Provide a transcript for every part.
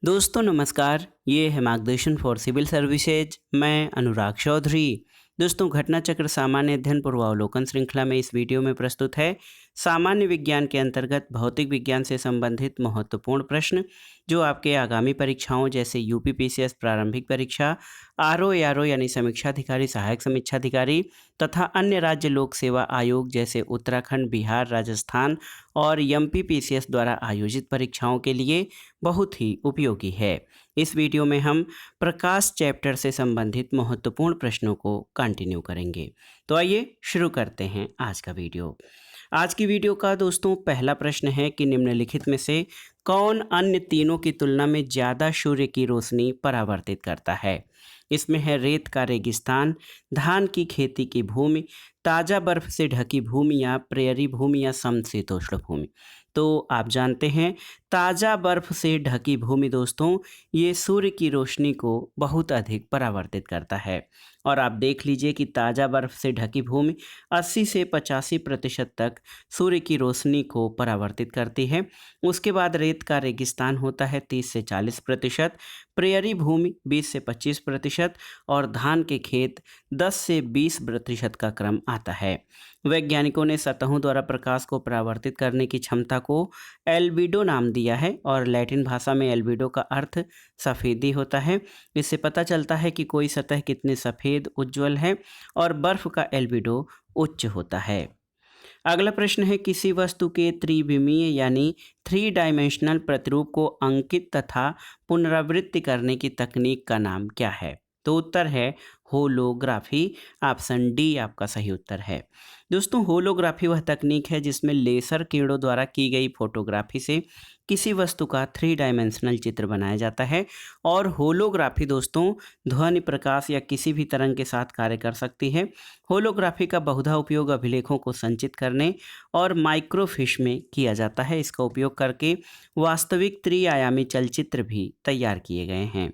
दोस्तों नमस्कार, ये है मार्गदर्शन फॉर सिविल सर्विसेज। मैं अनुराग चौधरी। दोस्तों घटना चक्र सामान्य अध्ययन पूर्वावलोकन श्रृंखला में इस वीडियो में प्रस्तुत है सामान्य विज्ञान के अंतर्गत भौतिक विज्ञान से संबंधित महत्वपूर्ण प्रश्न जो आपके आगामी परीक्षाओं जैसे यूपीपीसीएस प्रारंभिक परीक्षा, आरओ यानी समीक्षाधिकारी, सहायक समीक्षाधिकारी तथा अन्य राज्य लोक सेवा आयोग जैसे उत्तराखंड, बिहार, राजस्थान और एमपीपीसीएस द्वारा आयोजित परीक्षाओं के लिए बहुत ही उपयोगी है। इस वीडियो में हम प्रकाश चैप्टर से संबंधित महत्वपूर्ण प्रश्नों को कंटिन्यू करेंगे। तो आइए शुरू करते हैं आज का वीडियो। आज की वीडियो का दोस्तों पहला प्रश्न है कि निम्नलिखित में से कौन अन्य तीनों की तुलना में ज़्यादा सूर्य की रोशनी परावर्तित करता है। इसमें है रेत का रेगिस्तान, धान की खेती की भूमि, ताज़ा बर्फ से ढकी भूमि या प्रेयरी भूमि या समशीतोष्ण भूमि। तो आप जानते हैं ताज़ा बर्फ से ढकी भूमि दोस्तों ये सूर्य की रोशनी को बहुत अधिक परावर्तित करता है। और आप देख लीजिए कि ताज़ा बर्फ से ढकी भूमि 80 से 85% तक सूर्य की रोशनी को परावर्तित करती है। उसके बाद रेत का रेगिस्तान होता है 30 से 40%, प्रेयरी भूमि 20 से 25% और धान के खेत 10 से 20% का क्रम आता है। वैज्ञानिकों ने सतहों द्वारा प्रकाश को परावर्तित करने की क्षमता को एल्बिडो नाम दिया है और लैटिन भाषा में एल्बिडो का अर्थ सफ़ेदी होता है। इससे पता चलता है कि कोई सतह कितनी सफ़ेद उज्ज्वल है और बर्फ़ का एल्बिडो उच्च होता है। अगला प्रश्न है किसी वस्तु के त्रिविमीय यानी 3 डायमेंशनल प्रतिरूप को अंकित तथा पुनरावृत्ति करने की तकनीक का नाम क्या है। तो उत्तर है होलोग्राफी। ऑप्शन डी आपका सही उत्तर है। दोस्तों होलोग्राफी वह तकनीक है जिसमें लेसर किरणों द्वारा की गई फोटोग्राफी से किसी वस्तु का 3 डायमेंशनल चित्र बनाया जाता है। और होलोग्राफी दोस्तों ध्वनि, प्रकाश या किसी भी तरंग के साथ कार्य कर सकती है। होलोग्राफी का बहुधा उपयोग अभिलेखों को संचित करने और माइक्रोफिश में किया जाता है। इसका उपयोग करके वास्तविक त्रिआयामी चलचित्र भी तैयार किए गए हैं।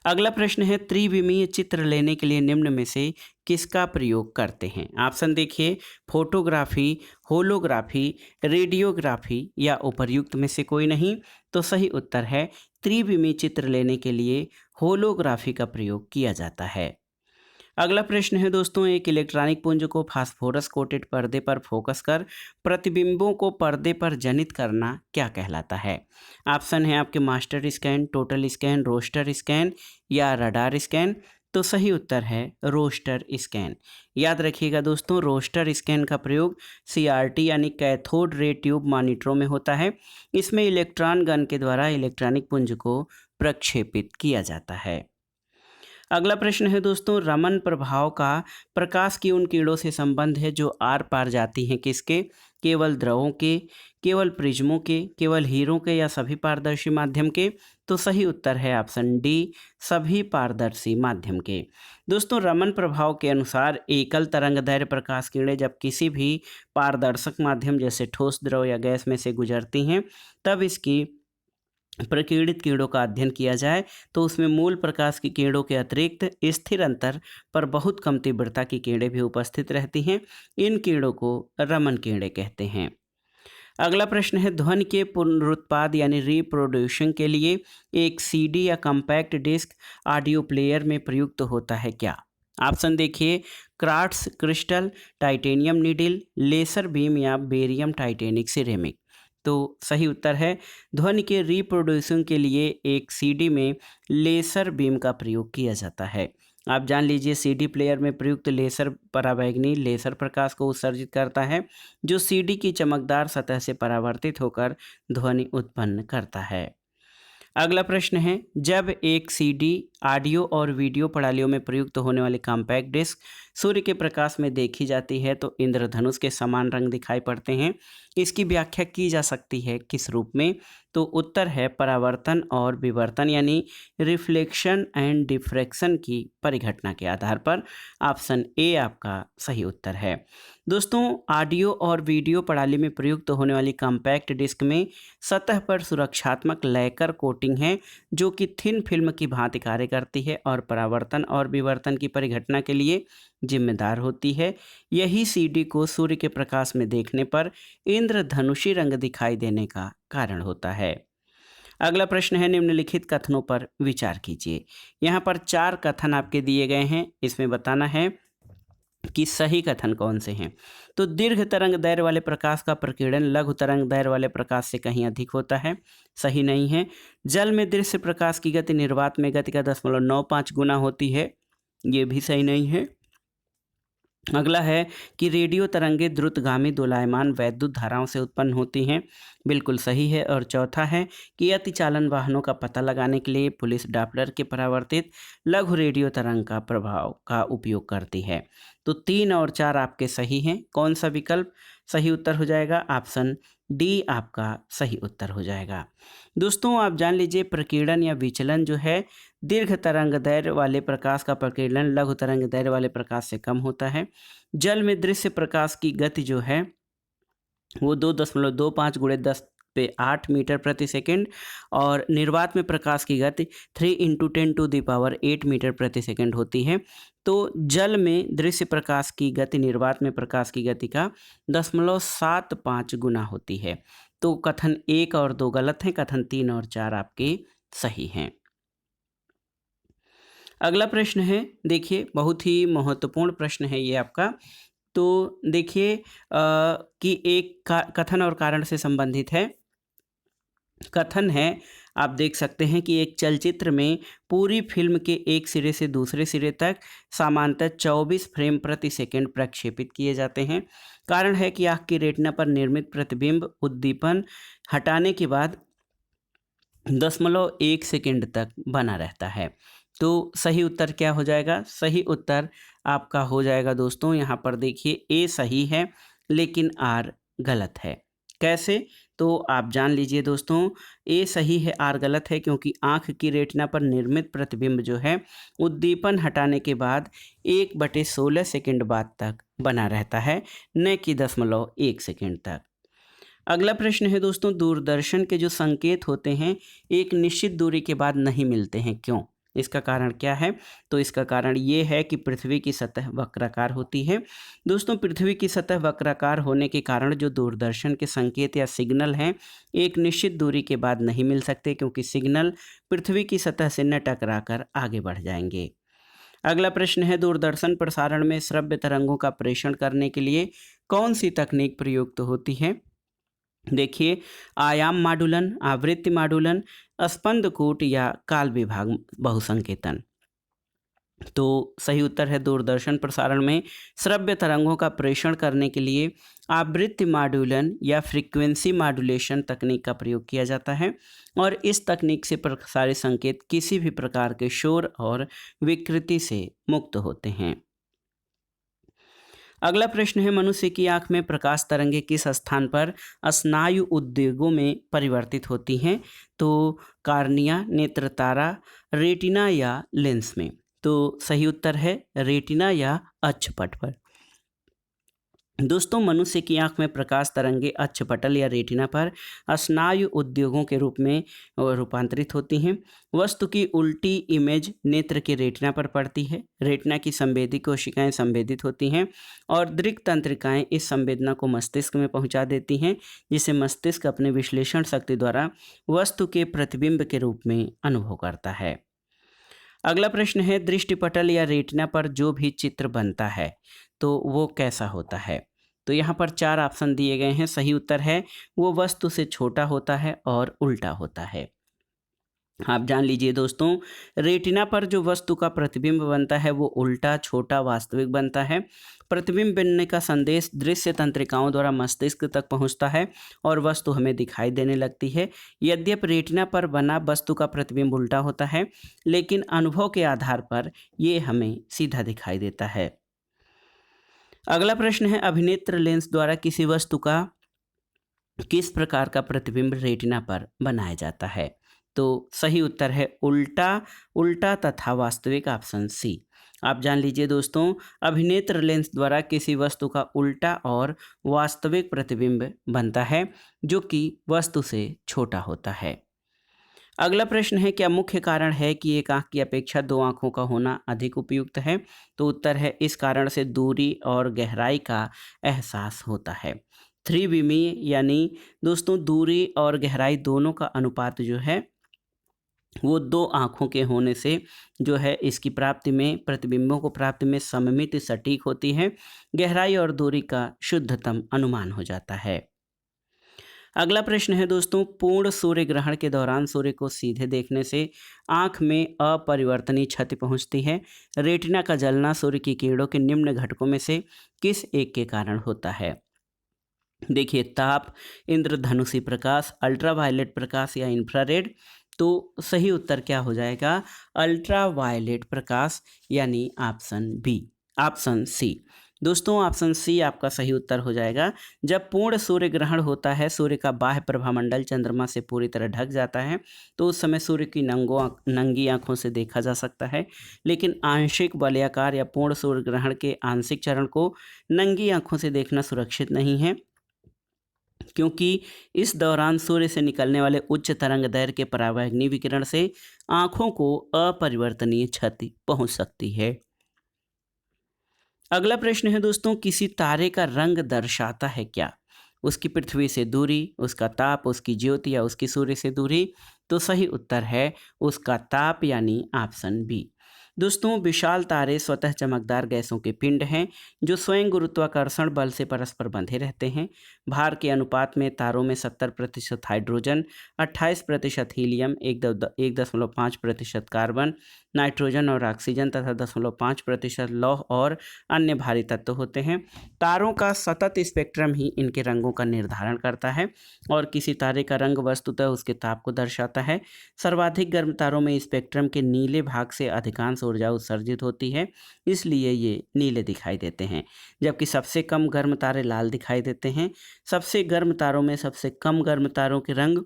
अगला प्रश्न है त्रिविमीय चित्र लेने के लिए निम्न में से किसका प्रयोग करते हैं। ऑप्शन देखिए फोटोग्राफी, होलोग्राफी, रेडियोग्राफी या उपर्युक्त में से कोई नहीं। तो सही उत्तर है त्रिविमीय चित्र लेने के लिए होलोग्राफी का प्रयोग किया जाता है। अगला प्रश्न है दोस्तों एक इलेक्ट्रॉनिक पुंज को फास्फोरस कोटेड पर्दे पर फोकस कर प्रतिबिंबों को पर्दे पर जनित करना क्या कहलाता है। ऑप्शन है आपके master scan, total scan, roster scan या रडार स्कैन। तो सही उत्तर है रोस्टर स्कैन। याद रखिएगा दोस्तों रोस्टर स्कैन का प्रयोग सीआरटी यानी कैथोड रे ट्यूब मॉनिटरों में होता है। इसमें इलेक्ट्रॉन गन के द्वारा इलेक्ट्रॉनिक पुंज को प्रक्षेपित किया जाता है। अगला प्रश्न है दोस्तों रमन प्रभाव का प्रकाश की उन किरणों से संबंध है जो आर पार जाती हैं किसके। केवल द्रवों के, केवल प्रिज्मों के, केवल हीरों के या सभी पारदर्शी माध्यम के। तो सही उत्तर है ऑप्शन डी सभी पारदर्शी माध्यम के। दोस्तों रमन प्रभाव के अनुसार एकल तरंगदैर्घ्य प्रकाश किरणें जब किसी भी पारदर्शक माध्यम जैसे ठोस, द्रव या गैस में से गुजरती हैं तब इसकी प्रकीर्णित किरणों का अध्ययन किया जाए तो उसमें मूल प्रकाश की किरणों के अतिरिक्त स्थिर अंतर पर बहुत कम तीव्रता की किरणें भी उपस्थित रहती हैं। इन किरणों को रमन किरणें कहते हैं। अगला प्रश्न है ध्वनि के पुनरुत्पाद यानी रिप्रोड्यूशन के लिए एक सीडी या कॉम्पैक्ट डिस्क ऑडियो प्लेयर में प्रयुक्त होता है क्या। ऑप्शन देखिए quartz crystal, titanium needle, laser beam या बेरियम टाइटेनिक सिरेमिक। तो सही उत्तर है ध्वनि के रिप्रोड्यूसिंग के लिए एक सीडी में लेसर बीम का प्रयोग किया जाता है। आप जान लीजिए सीडी प्लेयर में प्रयुक्त लेसर पराबैंगनी लेसर प्रकाश को उत्सर्जित करता है जो सीडी की चमकदार सतह से परावर्तित होकर ध्वनि उत्पन्न करता है। अगला प्रश्न है जब एक सीडी ऑडियो और वीडियो प्रणालियों में प्रयुक्त होने वाली कॉम्पैक्ट डिस्क सूर्य के प्रकाश में देखी जाती है तो इंद्रधनुष के समान रंग दिखाई पड़ते हैं। इसकी व्याख्या की जा सकती है किस रूप में। तो उत्तर है परावर्तन और विवर्तन यानी रिफ्लेक्शन एंड डिफ्रैक्शन की परिघटना के आधार पर। ऑप्शन ए आपका सही उत्तर है। दोस्तों ऑडियो और वीडियो प्रणाली में प्रयुक्त होने वाली कॉम्पैक्ट डिस्क में सतह पर सुरक्षात्मक लैकर कोटिंग है जो कि थिन फिल्म की भांति कार्य करती है और परावर्तन और विवर्तन की परिघटना के लिए जिम्मेदार होती है। यही सीडी को सूर्य के प्रकाश में देखने पर इंद्रधनुषी रंग दिखाई देने का कारण होता है। अगला प्रश्न है, निम्नलिखित कथनों पर विचार कीजिए। यहाँ पर 4 कथन आपके दिए गए हैं, इसमें बताना है कि सही कथन कौन से हैं। तो दीर्घ तरंग दैर्घ्य वाले प्रकाश का प्रकीर्णन लघु तरंग दैर्घ्य वाले प्रकाश से कहीं अधिक होता है, सही नहीं है। जल में दृश्य प्रकाश की गति निर्वात में गति का 0.95 गुना होती है, ये भी सही नहीं है। अगला है कि रेडियो तरंगे द्रुतगामी दोलायमान वैद्युत धाराओं से उत्पन्न होती हैं, बिल्कुल सही है। और चौथा है कि अतिचालन वाहनों का पता लगाने के लिए पुलिस डॉपलर के परावर्तित लघु रेडियो तरंग का प्रभाव का उपयोग करती है। तो 3 और 4 आपके सही हैं। कौन सा विकल्प सही उत्तर हो जाएगा? ऑप्शन डी आपका सही उत्तर हो जाएगा। दोस्तों, आप जान लीजिए प्रकीर्णन या विचलन जो है, दीर्घ तरंग दैर्घ्य वाले प्रकाश का प्रकीर्णन लघु तरंग दैर्घ्य वाले प्रकाश से कम होता है। जल में दृश्य प्रकाश की गति जो है वो 2.25 × 10⁸ मीटर प्रति सेकंड और निर्वात में प्रकाश की गति 3 × 10⁸ मीटर प्रति सेकंड होती है। तो जल में दृश्य प्रकाश की गति निर्वात में प्रकाश की गति का 0.75 गुना होती है। तो कथन 1 और 2 गलत हैं, कथन 3 और 4 आपके सही हैं। अगला प्रश्न है, देखिए बहुत ही महत्वपूर्ण प्रश्न है ये आपका। तो देखिए कि एक कथन और कारण से संबंधित है। कथन है, आप देख सकते हैं कि एक चलचित्र में पूरी फिल्म के एक सिरे से दूसरे सिरे तक समांतर 24 फ्रेम प्रति सेकंड प्रक्षेपित किए जाते हैं। कारण है कि आँख की रेटिना पर निर्मित प्रतिबिंब उद्दीपन हटाने के बाद 0.1 सेकंड तक बना रहता है। तो सही उत्तर क्या हो जाएगा? सही उत्तर आपका हो जाएगा दोस्तों, यहाँ पर देखिए ए सही है लेकिन आर गलत है। कैसे? तो आप जान लीजिए दोस्तों, ए सही है आर गलत है क्योंकि आँख की रेटिना पर निर्मित प्रतिबिंब जो है उद्दीपन हटाने के बाद 1/16 सेकंड बाद तक बना रहता है, न कि 0.1 सेकंड तक। अगला प्रश्न है दोस्तों, दूरदर्शन के जो संकेत होते हैं एक निश्चित दूरी के बाद नहीं मिलते हैं, क्यों? इसका कारण क्या है? तो इसका कारण ये है कि पृथ्वी की सतह वक्राकार होती है। दोस्तों, पृथ्वी की सतह वक्राकार होने के कारण जो दूरदर्शन के संकेत या सिग्नल हैं एक निश्चित दूरी के बाद नहीं मिल सकते, क्योंकि सिग्नल पृथ्वी की सतह से न टकराकर आगे बढ़ जाएंगे। अगला प्रश्न है, दूरदर्शन प्रसारण में श्रव्य तरंगों का प्रेषण करने के लिए कौन सी तकनीक प्रयुक्त होती है? देखिए, आयाम माडुलन, आवृत्ति माडुलन, स्पंदकूट या काल विभाग बहुसंकेतन। तो सही उत्तर है, दूरदर्शन प्रसारण में श्रव्य तरंगों का प्रेषण करने के लिए आवृत्ति माड्यूलन या फ्रीक्वेंसी मॉड्यूलेशन तकनीक का प्रयोग किया जाता है और इस तकनीक से प्रसारित संकेत किसी भी प्रकार के शोर और विकृति से मुक्त होते हैं। अगला प्रश्न है, मनुष्य की आंख में प्रकाश तरंगे किस स्थान पर स्नायु उद्वेगों में परिवर्तित होती हैं? तो कार्निया, नेत्रतारा, रेटिना या लेंस में। तो सही उत्तर है रेटिना या अक्षपट पर। दोस्तों, मनुष्य की आंख में प्रकाश तरंगे अक्षपटल या रेटिना पर स्नायु उद्योगों के रूप में रूपांतरित होती हैं। वस्तु की उल्टी इमेज नेत्र के रेटिना पर पड़ती है। रेटिना की संवेदी कोशिकाएं संवेदित होती हैं और दृक् तंत्रिकाएं इस संवेदना को मस्तिष्क में पहुंचा देती हैं, जिसे मस्तिष्क अपने विश्लेषण शक्ति द्वारा वस्तु के प्रतिबिंब के रूप में अनुभव करता है। अगला प्रश्न है, दृष्टिपटल या रेटिना पर जो भी चित्र बनता है तो वो कैसा होता है? तो यहाँ पर 4 ऑप्शन दिए गए हैं। सही उत्तर है वो वस्तु से छोटा होता है और उल्टा होता है। आप जान लीजिए दोस्तों, रेटिना पर जो वस्तु का प्रतिबिंब बनता है वो उल्टा, छोटा, वास्तविक बनता है। प्रतिबिंब बनने का संदेश दृश्य तंत्रिकाओं द्वारा मस्तिष्क तक पहुंचता है और वस्तु हमें दिखाई देने लगती है। यद्यपि रेटिना पर बना वस्तु का प्रतिबिंब उल्टा होता है, लेकिन अनुभव के आधार पर ये हमें सीधा दिखाई देता है। अगला प्रश्न है, अभिनेत्र लेंस द्वारा किसी वस्तु का किस प्रकार का प्रतिबिंब रेटिना पर बनाया जाता है? तो सही उत्तर है उल्टा, उल्टा तथा वास्तविक, ऑप्शन सी। आप जान लीजिए दोस्तों, अभिनेत्र लेंस द्वारा किसी वस्तु का उल्टा और वास्तविक प्रतिबिंब बनता है जो कि वस्तु से छोटा होता है। अगला प्रश्न है, क्या मुख्य कारण है कि एक आंख की अपेक्षा 2 आंखों का होना अधिक उपयुक्त है? तो उत्तर है इस कारण से दूरी और गहराई का एहसास होता है। त्रिविमीय यानी दोस्तों दूरी और गहराई दोनों का अनुपात जो है वो दो आँखों के होने से जो है इसकी प्राप्ति में, प्रतिबिंबों को प्राप्ति में सममित सटीक होती है। गहराई और दूरी का शुद्धतम अनुमान हो जाता है। अगला प्रश्न है दोस्तों, पूर्ण सूर्य ग्रहण के दौरान सूर्य को सीधे देखने से आँख में अपरिवर्तनीय क्षति पहुँचती है। रेटिना का जलना सूर्य की किरणों के निम्न घटकों में से किस एक के कारण होता है? देखिए, ताप, इंद्रधनुषी प्रकाश, अल्ट्रावायलेट प्रकाश या इंफ्रारेड। तो सही उत्तर क्या हो जाएगा? अल्ट्रावायलेट प्रकाश, यानी ऑप्शन बी, ऑप्शन सी। दोस्तों ऑप्शन सी आपका सही उत्तर हो जाएगा। जब पूर्ण सूर्य ग्रहण होता है, सूर्य का बाह्य प्रभामंडल चंद्रमा से पूरी तरह ढक जाता है, तो उस समय सूर्य की नंगी आंखों से देखा जा सकता है। लेकिन आंशिक वलयाकार या पूर्ण सूर्य ग्रहण के आंशिक चरण को नंगी आंखों से देखना सुरक्षित नहीं है, क्योंकि इस दौरान सूर्य से निकलने वाले उच्च तरंग दैर्घ्य के परावैंगनी विकिरण से आंखों को अपरिवर्तनीय क्षति पहुंच सकती है। अगला प्रश्न है दोस्तों, किसी तारे का रंग दर्शाता है क्या? उसकी पृथ्वी से दूरी, उसका ताप, उसकी ज्योति या उसकी सूर्य से दूरी। तो सही उत्तर है उसका ताप, यानी ऑप्शन बी। दोस्तों विशाल तारे स्वतः चमकदार गैसों के पिंड हैं जो स्वयं गुरुत्वाकर्षण बल से परस्पर बंधे रहते हैं। भार के अनुपात में तारों में 70% हाइड्रोजन, 28% हीलियम, 1.5% कार्बन, नाइट्रोजन और ऑक्सीजन तथा 0.5% लौह और अन्य भारी तत्व होते हैं। तारों का सतत स्पेक्ट्रम ही इनके रंगों का निर्धारण करता है और किसी तारे का रंग वस्तुतः उसके ताप को दर्शाता है। सर्वाधिक गर्म तारों में स्पेक्ट्रम के नीले भाग से अधिकांश ऊर्जा उत्सर्जित होती है, इसलिए ये नीले दिखाई देते हैं, जबकि सबसे कम गर्म तारे लाल दिखाई देते हैं। सबसे गर्म तारों में सबसे कम गर्म तारों के रंग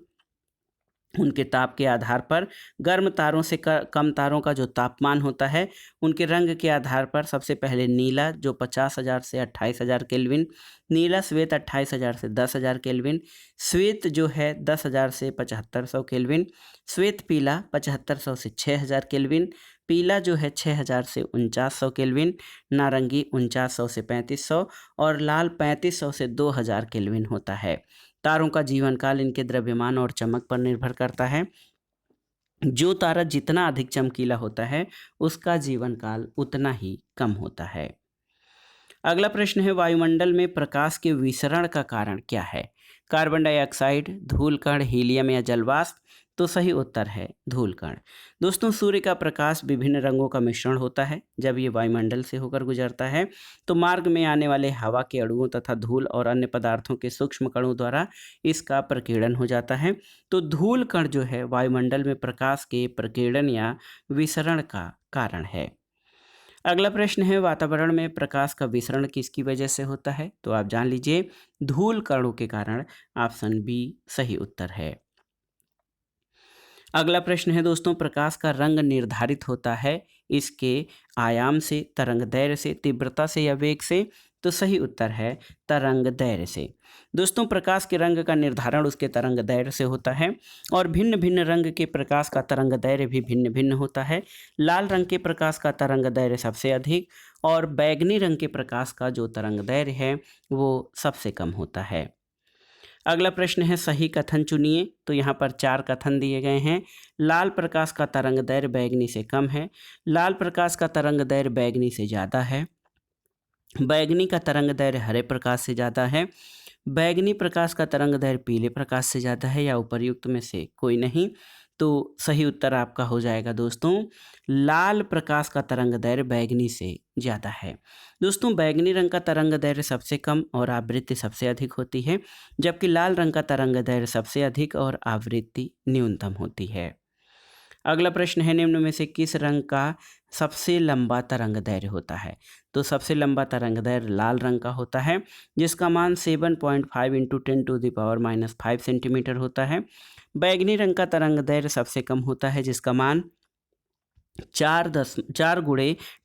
उनके ताप के आधार पर, गर्म तारों से कम तारों का जो तापमान होता है उनके रंग के आधार पर सबसे पहले नीला जो 50,000 से 28,000 केल्विन, नीला श्वेत 28,000 से 10,000 केल्विन, श्वेत जो है 10,000 से 7,500 केल्विन, श्वेत पीला 7,500 से 6,000 केल्विन, पीला जो है 6,000 से 4900 केल्विन, नारंगी 4900 से 3500 और लाल 3500 से 2000 केल्विन होता है। तारों का जीवन काल इनके द्रव्यमान और चमक पर निर्भर करता है। जो तारा जितना अधिक चमकीला होता है उसका जीवन काल उतना ही कम होता है। अगला प्रश्न है, वायुमंडल में प्रकाश के विसरण का कारण क्या है? कार्बन डाइऑक्साइड, धूल कण, हीलियम या जलवाष्प। तो सही उत्तर है धूल कण। दोस्तों सूर्य का प्रकाश विभिन्न रंगों का मिश्रण होता है। जब ये वायुमंडल से होकर गुजरता है तो मार्ग में आने वाले हवा के अणुओं तथा धूल और अन्य पदार्थों के सूक्ष्म कणों द्वारा इसका प्रकीर्णन हो जाता है। तो धूल कण जो है वायुमंडल में प्रकाश के प्रकीर्णन या विसरण का कारण है। अगला प्रश्न है, वातावरण में प्रकाश का विसरण किसकी वजह से होता है? तो आप जान लीजिए, धूल कणों के कारण। ऑप्शन बी सही उत्तर है। अगला प्रश्न है दोस्तों, प्रकाश का रंग निर्धारित होता है इसके आयाम से, तरंग दैर्घ्य से, तीव्रता से या वेग से। तो सही उत्तर है तरंग दैर्घ्य से। दोस्तों प्रकाश के रंग का निर्धारण उसके तरंग दैर्घ्य से होता है और भिन्न भिन्न रंग के प्रकाश का तरंग दैर्घ्य भी भिन्न भिन्न होता है। लाल रंग के प्रकाश का तरंग दैर्घ्य सबसे अधिक और बैगनी रंग के प्रकाश का जो तरंग दैर्घ्य है वो सबसे कम होता है। अगला प्रश्न है, सही कथन चुनिए। तो यहाँ पर 4 कथन दिए गए हैं। लाल प्रकाश का तरंग दैर्घ्य बैगनी से कम है, लाल प्रकाश का तरंग दैर्घ्य बैगनी से ज़्यादा है, बैगनी का तरंग दैर्घ्य हरे प्रकाश से ज़्यादा है, बैगनी प्रकाश का तरंग दैर्घ्य पीले प्रकाश से ज़्यादा है, या उपर्युक्त में से कोई नहीं। तो सही उत्तर आपका हो जाएगा दोस्तों लाल प्रकाश का तरंग दैर्घ्य बैगनी से ज़्यादा है। दोस्तों बैगनी रंग का तरंग दैर्घ्य सबसे कम और आवृत्ति सबसे अधिक होती है, जबकि लाल रंग का तरंग दैर्घ्य सबसे अधिक और आवृत्ति न्यूनतम होती है। अगला प्रश्न है, निम्न में से किस रंग का सबसे लंबा तरंग दैर्घ्य होता है? तो सबसे लंबा तरंग दैर्घ्य लाल रंग का होता है, जिसका मान 7.5 × 10⁻⁵ सेंटीमीटर होता है। बैगनी रंग का तरंग दैर्घ्य सबसे कम होता है, जिसका मान 4 ×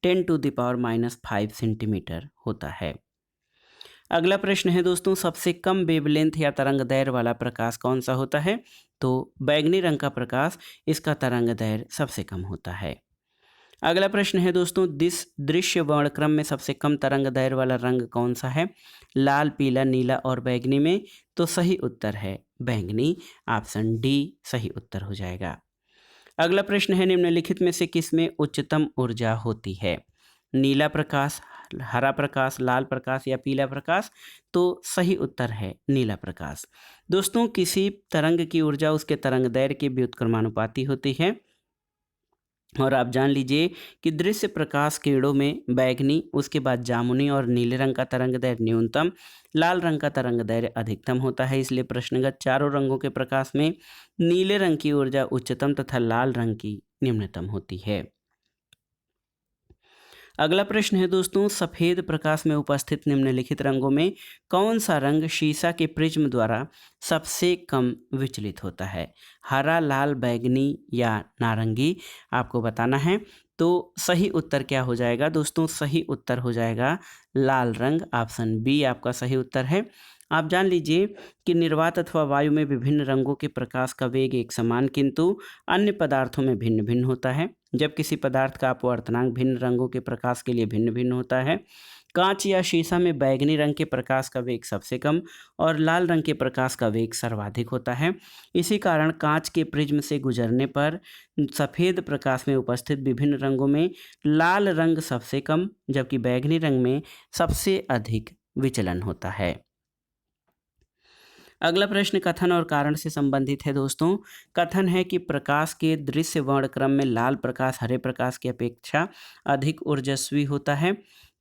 10⁻⁵ सेंटीमीटर होता है। अगला प्रश्न है दोस्तों, सबसे कम वेवलेंथ या तरंग दैर्घ्य वाला प्रकाश कौन सा होता है? तो बैगनी रंग का प्रकाश, इसका तरंग दैर्घ्य सबसे कम होता है। अगला प्रश्न है दोस्तों, दृश्य वर्णक्रम में सबसे कम तरंग दैर्घ्य वाला रंग कौन सा है? लाल, पीला, नीला और बैगनी में। तो सही उत्तर है बैंगनी। ऑप्शन डी सही उत्तर हो जाएगा। अगला प्रश्न है, निम्नलिखित में से किसमें उच्चतम ऊर्जा होती है? नीला प्रकाश, हरा प्रकाश, लाल प्रकाश या पीला प्रकाश? तो सही उत्तर है नीला प्रकाश। दोस्तों, किसी तरंग की ऊर्जा उसके तरंग दैर्घ्य के व्युत्क्रमानुपाती होती है। और आप जान लीजिए कि दृश्य प्रकाश किरणों में बैगनी, उसके बाद जामुनी और नीले रंग का तरंग दैर्घ्य न्यूनतम, लाल रंग का तरंग दैर्घ्य अधिकतम होता है। इसलिए प्रश्नगत चारों रंगों के प्रकाश में नीले रंग की ऊर्जा उच्चतम तथा लाल रंग की निम्नतम होती है। अगला प्रश्न है दोस्तों, सफेद प्रकाश में उपस्थित निम्नलिखित रंगों में कौन सा रंग शीशा के प्रिज्म द्वारा सबसे कम विचलित होता है? हरा, लाल, बैंगनी या नारंगी? आपको बताना है। तो सही उत्तर क्या हो जाएगा दोस्तों? सही उत्तर हो जाएगा लाल रंग। ऑप्शन बी आपका सही उत्तर है। आप जान लीजिए कि निर्वात अथवा वायु में विभिन्न रंगों के प्रकाश का वेग एक समान किंतु अन्य पदार्थों में भिन्न भिन्न होता है। जब किसी पदार्थ का अपवर्तनांक भिन्न रंगों के प्रकाश के लिए भिन्न भिन्न होता है। कांच या शीशा में बैंगनी रंग के प्रकाश का वेग सबसे कम और लाल रंग के प्रकाश का वेग सर्वाधिक होता है। इसी कारण कांच के प्रिज्म से गुजरने पर सफ़ेद प्रकाश में उपस्थित विभिन्न रंगों में लाल रंग सबसे कम जबकि बैंगनी रंग में सबसे अधिक विचलन होता है। अगला प्रश्न कथन और कारण से संबंधित है दोस्तों। कथन है कि प्रकाश के दृश्य वर्णक्रम में लाल प्रकाश हरे प्रकाश की अपेक्षा अधिक ऊर्जस्वी होता है।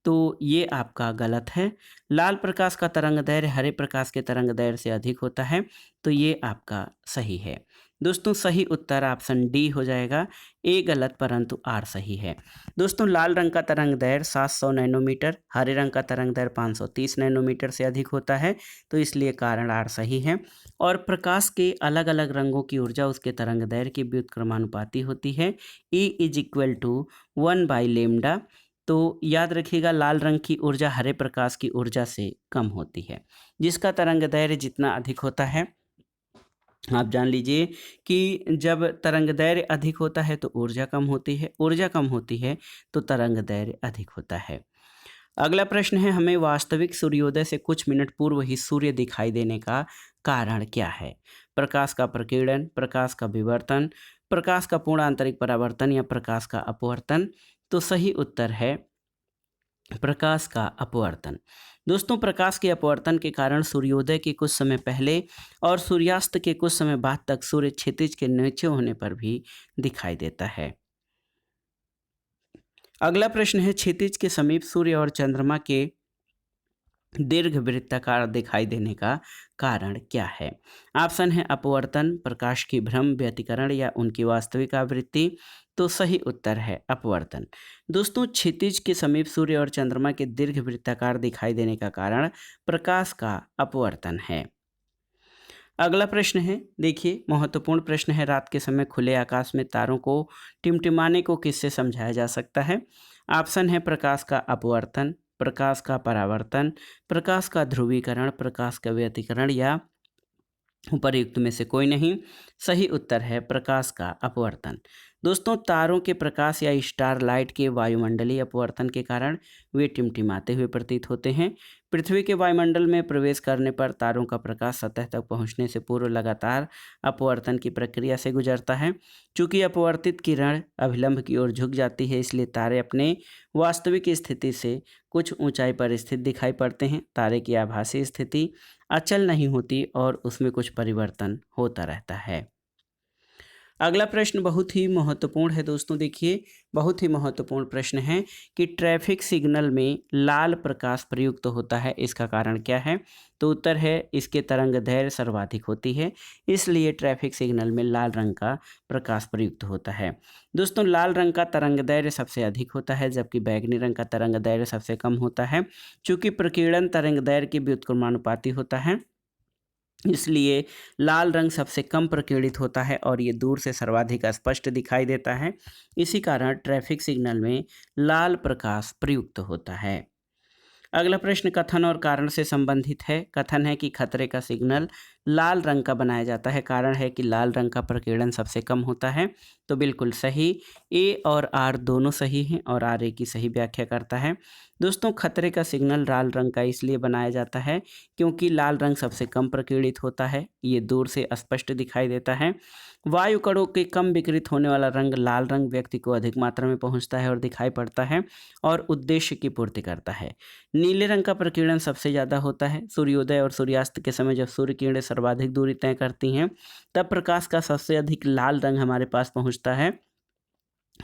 तो ये आपका गलत है। लाल प्रकाश का तरंग दैर्घ्य हरे प्रकाश के तरंग दैर्घ्य से अधिक होता है। तो ये आपका सही है। दोस्तों, सही उत्तर ऑप्शन डी हो जाएगा। ए गलत परंतु आर सही है। दोस्तों, लाल रंग का तरंग दैर्घ्य 700 नैनोमीटर, हरे रंग का तरंग दैर्घ्य 530 नैनोमीटर से अधिक होता है। तो इसलिए कारण आर सही है। और प्रकाश के अलग अलग रंगों की ऊर्जा उसके तरंग दैर्घ्य की व्युत्क्रमानुपाती होती है। E is equal to 1/λ। तो याद रखिएगा, लाल रंग की ऊर्जा हरे प्रकाश की ऊर्जा से कम होती है। जिसका तरंग दैर्घ्य जितना अधिक होता है, आप जान लीजिए कि जब तरंग दैर्घ्य अधिक होता है तो ऊर्जा कम होती है, ऊर्जा कम होती है तो तरंग दैर्घ्य अधिक होता है। अगला प्रश्न है, हमें वास्तविक सूर्योदय से कुछ मिनट पूर्व ही सूर्य दिखाई देने का कारण क्या है? प्रकाश का प्रकीर्णन, प्रकाश का विवर्तन, प्रकाश का पूर्ण आंतरिक परावर्तन या प्रकाश का अपवर्तन? तो सही उत्तर है प्रकाश का अपवर्तन। दोस्तों, प्रकाश के अपवर्तन के कारण सूर्योदय के कुछ समय पहले और सूर्यास्त के कुछ समय बाद तक सूर्य क्षितिज के नीचे होने पर भी दिखाई देता है। अगला प्रश्न है, क्षितिज के समीप सूर्य और चंद्रमा के दीर्घ वृत्ताकार दिखाई देने का कारण क्या है? ऑप्शन है अपवर्तन, प्रकाश की भ्रम, व्यतिकरण या उनकी वास्तविक आवृत्ति। तो सही उत्तर है अपवर्तन। दोस्तों, क्षितिज के समीप सूर्य और चंद्रमा के दीर्घ वृत्ताकार दिखाई देने का कारण प्रकाश का अपवर्तन है। अगला प्रश्न है, देखिए महत्वपूर्ण प्रश्न है, रात के समय खुले आकाश में तारों को टिमटिमाने को किससे समझाया जा सकता है? ऑप्शन है प्रकाश का अपवर्तन, प्रकाश का परावर्तन, प्रकाश का ध्रुवीकरण, प्रकाश का व्यतिकरण या उपर्युक्त में से कोई नहीं। सही उत्तर है प्रकाश का अपवर्तन। दोस्तों, तारों के प्रकाश या स्टार लाइट के वायुमंडलीय अपवर्तन के कारण वे टिमटिमाते हुए प्रतीत होते हैं। पृथ्वी के वायुमंडल में प्रवेश करने पर तारों का प्रकाश सतह तक पहुंचने से पूर्व लगातार अपवर्तन की प्रक्रिया से गुजरता है। चूंकि अपवर्तित किरण अभिलंब की ओर झुक जाती है, इसलिए तारे अपने वास्तविक स्थिति से कुछ ऊंचाई पर स्थित दिखाई पड़ते हैं। तारे की आभासी स्थिति अचल नहीं होती और उसमें कुछ परिवर्तन होता रहता है। अगला प्रश्न बहुत ही महत्वपूर्ण है दोस्तों। देखिए, बहुत ही महत्वपूर्ण प्रश्न है कि ट्रैफिक सिग्नल में लाल प्रकाश प्रयुक्त होता है, इसका कारण क्या है? तो उत्तर है इसके तरंग दैर्घ्य सर्वाधिक होती है, इसलिए ट्रैफिक सिग्नल में लाल रंग का प्रकाश प्रयुक्त होता है। दोस्तों, लाल रंग का तरंग दैर्घ्य सबसे अधिक होता है जबकि बैंगनी रंग का तरंग दैर्घ्य सबसे कम होता है। चूंकि प्रकीर्णन तरंग दैर्घ्य के व्युत्क्रमानुपाती होता है, इसलिए लाल रंग सबसे कम प्रकीर्णित होता है और ये दूर से सर्वाधिक स्पष्ट दिखाई देता है। इसी कारण ट्रैफिक सिग्नल में लाल प्रकाश प्रयुक्त होता है। अगला प्रश्न कथन और कारण से संबंधित है। कथन है कि खतरे का सिग्नल लाल रंग का बनाया जाता है। कारण है कि लाल रंग का प्रकीर्णन सबसे कम होता है। तो बिल्कुल सही, ए और आर दोनों सही हैं और आर ए की सही व्याख्या करता है। दोस्तों, खतरे का सिग्नल लाल रंग का इसलिए बनाया जाता है क्योंकि लाल रंग सबसे कम प्रकीर्णित होता है, ये दूर से स्पष्ट दिखाई देता है। वायु कणों के कम विकृत होने वाला रंग लाल रंग व्यक्ति को अधिक मात्रा में पहुंचता है और दिखाई पड़ता है और उद्देश्य की पूर्ति करता है। नीले रंग का प्रकीर्णन सबसे ज़्यादा होता है। सूर्योदय और सूर्यास्त के समय जब सूर्य किरणें सर्वाधिक दूरी तय करती हैं, तब प्रकाश का सबसे अधिक लाल रंग हमारे पास पहुंचता है।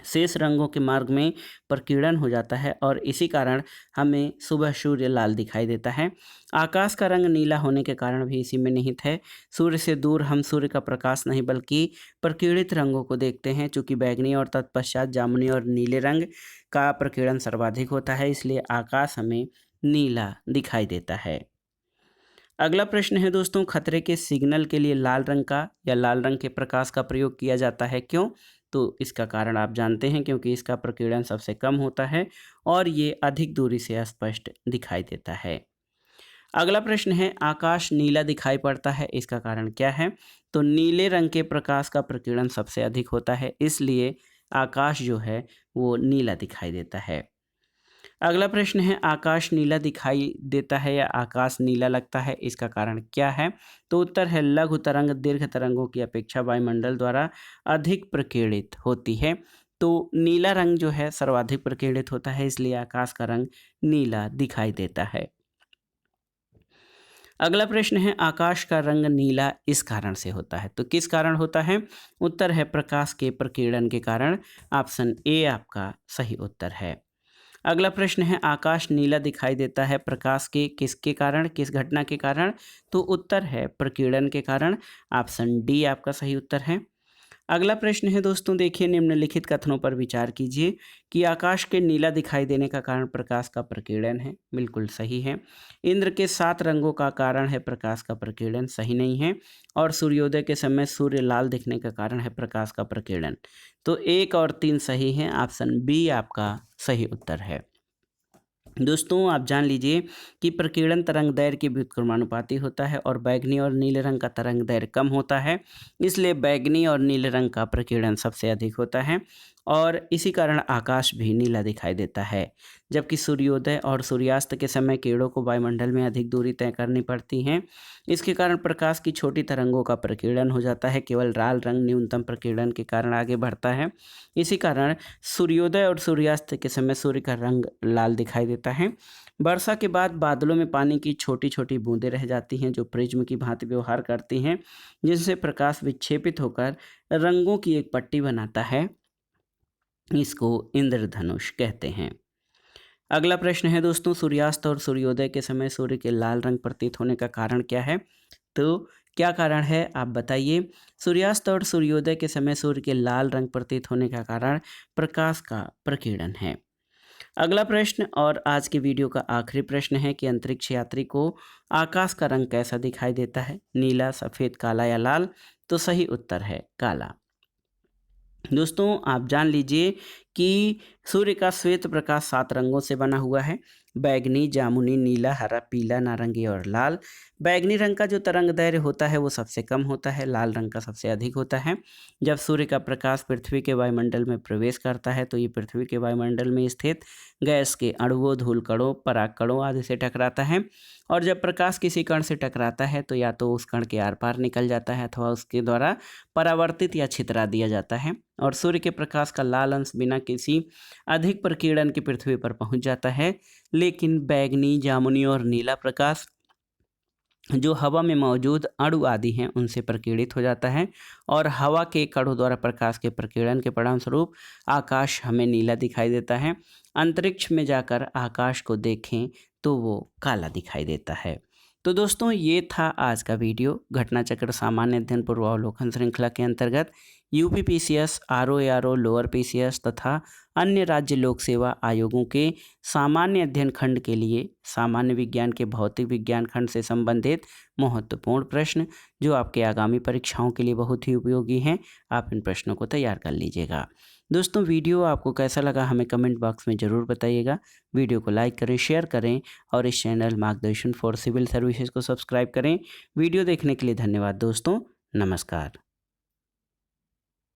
शेष रंगों के मार्ग में प्रकीर्णन हो जाता है और इसी कारण हमें सुबह सूर्य लाल दिखाई देता है। आकाश का रंग नीला होने के कारण भी इसी में निहित है। सूर्य से दूर हम सूर्य का प्रकाश नहीं बल्कि प्रकीर्णित रंगों को देखते हैं। चूँकि बैंगनी और तत्पश्चात जामुनी और नीले रंग का प्रकीर्णन सर्वाधिक होता है, इसलिए आकाश हमें नीला दिखाई देता है। अगला प्रश्न है दोस्तों, खतरे के सिग्नल के लिए लाल रंग का या लाल रंग के प्रकाश का प्रयोग किया जाता है, क्यों? तो इसका कारण आप जानते हैं, क्योंकि इसका प्रकीर्णन सबसे कम होता है और ये अधिक दूरी से स्पष्ट दिखाई देता है। अगला प्रश्न है, आकाश नीला दिखाई पड़ता है, इसका कारण क्या है? तो नीले रंग के प्रकाश का प्रकीर्णन सबसे अधिक होता है, इसलिए आकाश जो है वो नीला दिखाई देता है। अगला प्रश्न है, आकाश नीला दिखाई देता है या आकाश नीला लगता है, इसका कारण क्या है? तो उत्तर है लघु तरंग दीर्घ तरंगों की अपेक्षा वायुमंडल द्वारा अधिक प्रकीर्णित होती है। तो नीला रंग जो है सर्वाधिक प्रकीर्णित होता है, इसलिए आकाश का रंग नीला दिखाई देता है। अगला प्रश्न है, आकाश का रंग नीला इस कारण से होता है, तो किस कारण होता है? उत्तर है प्रकाश के प्रकीर्णन के कारण। ऑप्शन ए आपका सही उत्तर है। अगला प्रश्न है, आकाश नीला दिखाई देता है प्रकाश के किसके कारण, किस घटना के कारण? तो उत्तर है प्रकीर्णन के कारण। ऑप्शन डी आपका सही उत्तर है। अगला प्रश्न है दोस्तों, देखिए निम्नलिखित कथनों पर विचार कीजिए कि आकाश के नीला दिखाई देने का कारण प्रकाश का प्रकीर्णन है। बिल्कुल सही है। इंद्र के 7 रंगों का कारण है प्रकाश का प्रकीर्णन, सही नहीं है। और सूर्योदय के समय सूर्य लाल दिखने का कारण है प्रकाश का प्रकीर्णन। तो 1 और 3 सही हैं। ऑप्शन बी आपका सही उत्तर है। दोस्तों, आप जान लीजिए कि प्रकीर्णन तरंग दैर्घ्य के व्युत्क्रमानुपाती होता है और बैंगनी और नीले रंग का तरंग दैर्घ्य कम होता है, इसलिए बैंगनी और नीले रंग का प्रकीर्णन सबसे अधिक होता है और इसी कारण आकाश भी नीला दिखाई देता है। जबकि सूर्योदय और सूर्यास्त के समय किरणों को वायुमंडल में अधिक दूरी तय करनी पड़ती हैं, इसके कारण प्रकाश की छोटी तरंगों का प्रकीर्णन हो जाता है। केवल लाल रंग न्यूनतम प्रकीर्णन के कारण आगे बढ़ता है। इसी कारण सूर्योदय और सूर्यास्त के समय सूर्य का रंग लाल दिखाई देता है। वर्षा के बाद बादलों में पानी की छोटी छोटी बूंदें रह जाती हैं, जो प्रिज्म की भांति व्यवहार करती हैं, जिनसे प्रकाश विक्षेपित होकर रंगों की एक पट्टी बनाता है। इसको इंद्रधनुष कहते हैं। अगला प्रश्न है दोस्तों, सूर्यास्त और सूर्योदय के समय सूर्य के लाल रंग प्रतीत होने का कारण क्या है? तो क्या कारण है आप बताइए। सूर्यास्त और सूर्योदय के समय सूर्य के लाल रंग प्रतीत होने का कारण प्रकाश का प्रकीर्णन है। अगला प्रश्न और आज के वीडियो का आखिरी प्रश्न है कि अंतरिक्ष यात्री को आकाश का रंग कैसा दिखाई देता है, नीला, सफ़ेद, काला या लाल? तो सही उत्तर है काला। दोस्तों, आप जान लीजिए कि सूर्य का श्वेत प्रकाश 7 रंगों से बना हुआ है, बैंगनी, जामुनी, नीला, हरा, पीला, नारंगी और लाल। बैंगनी रंग का जो तरंग दैर्घ्य होता है वो सबसे कम होता है, लाल रंग का सबसे अधिक होता है। जब सूर्य का प्रकाश पृथ्वी के वायुमंडल में प्रवेश करता है तो ये पृथ्वी के वायुमंडल में स्थित गैस के अणुओं, धूल कणों, पराग कणों आदि से टकराता है और जब प्रकाश किसी कण से टकराता है तो या तो उस कण के आर पार निकल जाता है अथवा उसके द्वारा परावर्तित या छितरा दिया जाता है और सूर्य के प्रकाश का लाल अंश बिना किसी अधिक प्रकीर्णन के पृथ्वी पर पहुंच जाता है। लेकिन बैंगनी, जामुनी और नीला प्रकाश जो हवा में मौजूद अणु आदि हैं उनसे प्रकीर्णित हो जाता है और हवा के कणों द्वारा प्रकाश के प्रकीर्णन के परिणामस्वरूप आकाश हमें नीला दिखाई देता है। अंतरिक्ष में जाकर आकाश को देखें तो वो काला दिखाई देता है। तो दोस्तों, ये था आज का वीडियो घटना चक्र सामान्य अध्ययन पूर्वावलोकन श्रृंखला के अंतर्गत UP PCS, RO lower PCS तथा अन्य राज्य लोक सेवा आयोगों के सामान्य अध्ययन खंड के लिए सामान्य विज्ञान के भौतिक विज्ञान खंड से संबंधित महत्वपूर्ण प्रश्न जो आपके आगामी परीक्षाओं के लिए बहुत ही उपयोगी हैं। आप इन प्रश्नों को तैयार कर लीजिएगा। दोस्तों वीडियो आपको कैसा लगा हमें कमेंट बॉक्स में ज़रूर बताइएगा। वीडियो को लाइक करें, शेयर करें और इस चैनल मार्गदर्शन फॉर सिविल सर्विसेज को सब्सक्राइब करें। वीडियो देखने के लिए धन्यवाद दोस्तों। नमस्कार।